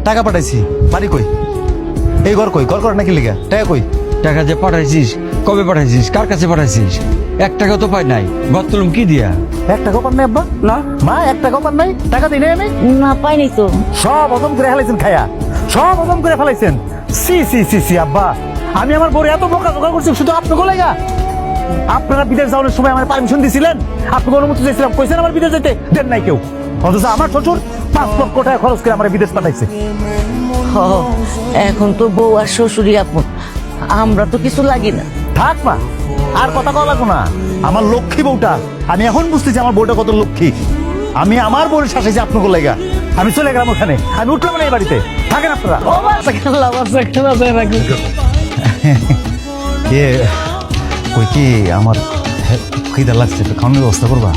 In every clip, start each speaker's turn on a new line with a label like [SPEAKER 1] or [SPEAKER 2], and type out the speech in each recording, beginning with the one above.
[SPEAKER 1] টাকা পাঠাইছি, বাড়ি কই? এই ঘর কই? ঘর করে নাকি লিগা? টাকা কই?
[SPEAKER 2] টাকা যে পাঠাইছিস, কবে পাঠাইছিস, কার কাছে পাঠাইছিস? 1 টাকা তো পাই নাই। ঘর তুলুম কি দিয়া?
[SPEAKER 1] 1 টাকা পান নাই আব্বা?
[SPEAKER 3] না
[SPEAKER 1] মা 1 টাকা পান নাই? টাকা দিই নাই আমি?
[SPEAKER 3] না পাইনি তো।
[SPEAKER 1] সব হজম করে ফেলাইছেন খায়া, সব হজম করে ফেলাইছেন। সি সি সি সি আব্বা, আমি আমার বড় এত বোকা জোগাড় করছি শুধু আপনাকে লাগা। আপনারা বিদেশ যাওয়ার সময় আমার পারমিশন দিছিলেন, আপনাকে অনুমতি দিয়েছিলাম, কইছেন আমার বিদেশ যেতে, দেন নাই কেউ। অথচ আমার শ্বশুর 5 লক্ষ টাকা খরচ করে আমার বিদেশ পাঠাইছে।
[SPEAKER 3] হ, এখন তো বউ আর শ্বশুরই আপন, আমরা তো কিছু লাগি না।
[SPEAKER 1] থাক মা, আর কথা কওয়া লাগবো না। আমার লক্ষ্মী বউটা, আমি এখন বুঝতেছি আমার বউটা কত লক্ষ্মী। আমি আমার বউর শাসাইছি আপনাকে লাগা। আমি চলে গেলাম ওখানে, আমি উঠলাম না এই বাড়িতে। থাকেন আপনারা। কে কই কি আমার খিদা লাগছে, একটু খাওয়ানোর ব্যবস্থা করবা?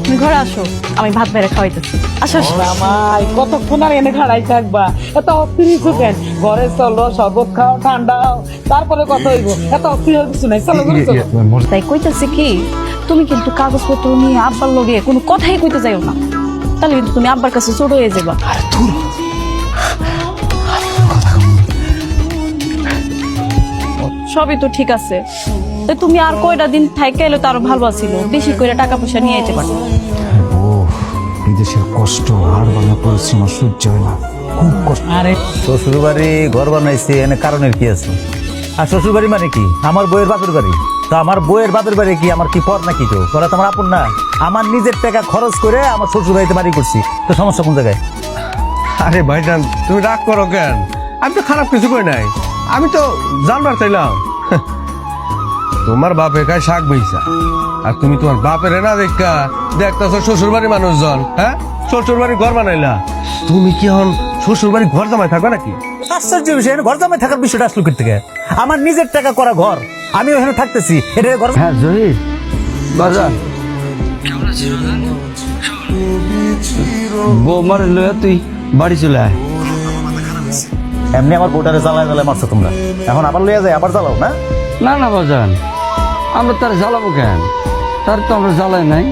[SPEAKER 4] তুমি ঘরে আসো, আমি ভাত বেড়ে খাওয়াইতেছি। আসো আসো।
[SPEAKER 5] মামাই কতক্ষণ আর এনে খাড়াই থাকবা? এত অস্থির কেন? ঘরে চলো, শরবত খাও, ঠান্ডাও, তারপরে কথা হইব। এত অস্থির কিছু নাই, চলো ঘরে চলো।
[SPEAKER 4] তাই কইতেছি কি, তুমি কিন্তু কাগজপত্র নিয়ে আব্বার লগে কোনো কথাই কইতে যাইও না, তাহলে কিন্তু তুমি আব্বার কাছে ছোট হয়ে যাবা। সবই তো ঠিক আছে, তাই তুমি আর কয়টা দিন থাইকা এলে তো আরো ভালো ছিল, বেশি করে টাকা পয়সা নিয়ে যেতে পারো।
[SPEAKER 1] ও বিদেশের কষ্ট আর বাংলা পরিশ্রম সহ্য হয় না, খুব কষ্ট।
[SPEAKER 5] আরে
[SPEAKER 1] শ্বশুর বাড়ি ঘর বানাইছে, এনে কারণের কি আছে? আর শ্বশুর বাড়ি মানে কি? আমার বইয়ের বাপের বাড়ি। তো আমার বইয়ের বাপের বাড়ি কি আমার কি পর নাকি? কেউ ওরা তো আমার আপন না। আমার নিজের টাকা খরচ করে আমার শ্বশুর বাড়িতে বাড়ি করছি, তো সমস্যা কোন জায়গায়?
[SPEAKER 2] আরে ভাইজান, তুমি রাগ করো কেন? আমি তো খারাপ কিছু কই নাই, আমি তো জানবার চাইলাম। তোমার বাপে খায় শাক বইসা, আর তুমি তোমার বাপের না দেখা দেখতেছো শ্বশুর বাড়ির মানুষজন। হ্যাঁ, শ্বশুর বাড়ি ঘর বানাইলা, তুমি কি এখন শ্বশুর বাড়ি ঘর জামাই থাকবে নাকি?
[SPEAKER 1] আশ্চর্য বিষয়, ঘর জামাই থাকার বিষয়টা আসলো কোথা থেকে? আমার নিজের টাকা করা ঘর, আমি ওখানে থাকতেছি, এটা ঘর।
[SPEAKER 2] হ্যাঁ জহির, বাজার বৌমার লয়া তুই বাড়ি চলে আয়।
[SPEAKER 1] এমনি আমার বউটারে জ্বালায় জ্বালায় মারছো তোমরা, এখন আবার লইয়া যায়, আবার জ্বালাও না?
[SPEAKER 2] না না বাজান, আমরা তার জ্বালাবো কেন? তার তো আমরা জ্বালাই নাই।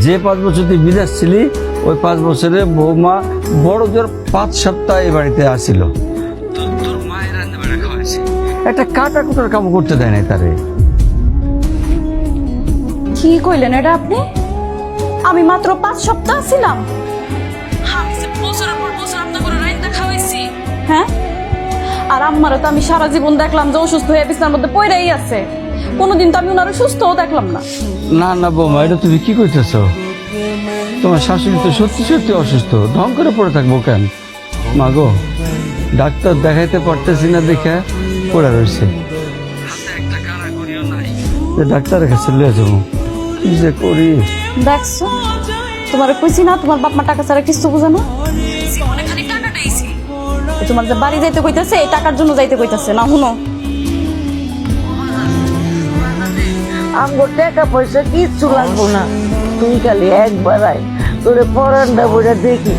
[SPEAKER 2] যে 5 বছর তুই বিদেশ ছিলি, ওই 5 বছরে বৌমা বড় জোর 5 সপ্তাহ এই বাড়িতে আসছিল। একটা কাটা কুটার কাম করতে দেয় নাই তারে।
[SPEAKER 4] কি কইলেন এটা আপনি? আমি মাত্র 5 সপ্তাহ ছিলাম, আমি যে বছরের পর বছর আপনাদের রাইন্দা খাওয়াইছি। হ্যাঁ, আর আম্মারও তো আমি সারা জীবন দেখলাম যে অসুস্থ হয়ে বিছানার মধ্যে পড়েই আছে, কোনোদিন তো আমি ওনারও সুস্থও দেখলাম না।
[SPEAKER 2] না না বৌমা, এটা তুমি কি কইতেছ? তোমার শাশুড়ি তো সত্যি সত্যি অসুস্থ, ঢং করে পড়ে থাকবো কেন? মা গো, ডাক্তার দেখাইতে পারতেছি না দেখে পড়ে রয়েছে, ডাক্তারের কাছে লিয়ে যাবো, কি যে করি।
[SPEAKER 4] দেখছো, তোমার কইছি না তোমার বাপ মা টাকা ছাড়া কিছু বোঝে না। তোমার যে বাড়ি যাইতে কইতেছে, এই টাকার জন্য যাইতে কইতেছে না। শুনো,
[SPEAKER 3] আমার টাকা পয়সা কিচ্ছু লাগবো না, তুই খালি একবার আয়, তোরে পরানটা বইটা দেখি।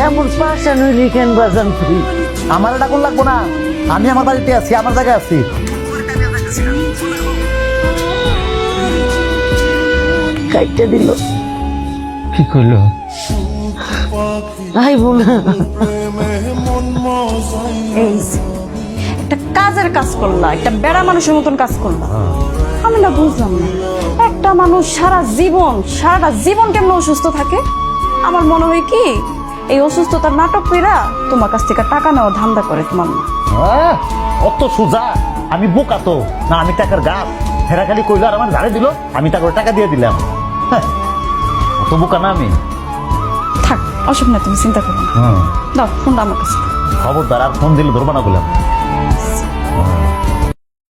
[SPEAKER 3] এমন পাশা নইলি কেন বাজান তুই?
[SPEAKER 1] আমার এটা কোন লাগবো না, আমি আমার বাড়িতে আছি, আমার জায়গায় আছি।
[SPEAKER 3] কাইটা দিল,
[SPEAKER 2] কি করলো?
[SPEAKER 3] আইব না।
[SPEAKER 4] এই যে, একটা কাজের কাজ করলা, একটা বেড়া মানুষের মতন কাজ করলা। আমি না বুঝলাম না, একটা মানুষ সারাটা জীবন কেমন অসুস্থ থাকে? আমার মনে হয় কি, এই অসুস্থতার নাটক কইরা তোমার কাছ থেকে টাকা নেওয়া ধান্দা করে তোমার মা।
[SPEAKER 1] অত সোজা? আমি বোকা তো না, আমি টাকার গাছ। হেরা খালি কইলো আর আমার ঝাড়ে দিল, আমি তাকে টাকা দিয়ে দিলাম। অত বোকা না আমি।
[SPEAKER 4] থাক, অসুখ না, তুমি চিন্তা করো না। দাও ফোনটা আমার কাছে।
[SPEAKER 1] খবরদার আর ফোন দিলে ধরবো না বললাম।